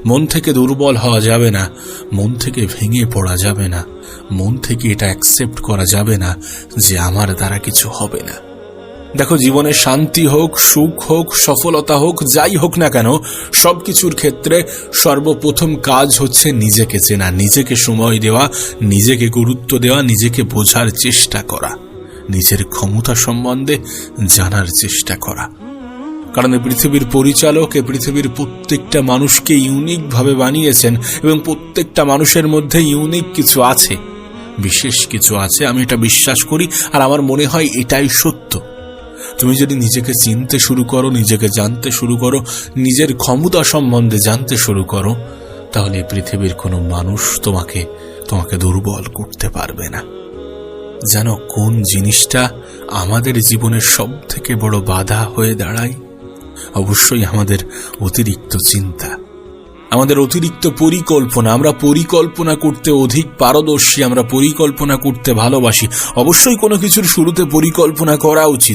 মন থেকে দুর্বল হওয়া যাবে না, মন থেকে ভেঙে পড়া যাবে না, মন থেকে এটা অ্যাকসেপ্ট করা যাবে না যে আমার দ্বারা কিছু হবে না। দেখো, জীবনে শান্তি হোক, সুখ হোক, সফলতা হোক, যাই হোক না কেন, সবকিছুর ক্ষেত্রে সর্বপ্রথম কাজ হচ্ছে নিজেকে চেনা, নিজেকে সময় দেওয়া, নিজেকে গুরুত্ব দেওয়া, নিজেকে বোঝার চেষ্টা করা, নিজের ক্ষমতা সম্বন্ধে জানার চেষ্টা করা। কারণ এই পৃথিবীর পরিচালক এই পৃথিবীর প্রত্যেকটা মানুষকে ইউনিক ভাবে বানিয়েছেন এবং প্রত্যেকটা মানুষের মধ্যে ইউনিক কিছু আছে, বিশেষ কিছু আছে। আমি এটা বিশ্বাস করি, আর আমার মনে হয় এটাই সত্য। তুমি যদি নিজেকে চিনতে শুরু করো, নিজেকে জানতে শুরু করো, নিজের ক্ষমতা সম্বন্ধে জানতে শুরু করো, তাহলে পৃথিবীর কোনো মানুষ তোমাকে দুর্বল করতে পারবে না। জানো কোন জিনিসটা আমাদের জীবনের সব থেকে বড় বাধা হয়ে দাঁড়ায়? অবশ্যই আমাদের অতিরিক্ত চিন্তা, আমাদের অতিরিক্ত পরিকল্পনা। আমরা পরিকল্পনা করতে অধিক পারদর্শী, আমরা পরিকল্পনা করতে ভালোবাসি। অবশ্যই কোনো কিছুর শুরুতে পরিকল্পনা করা উচিত।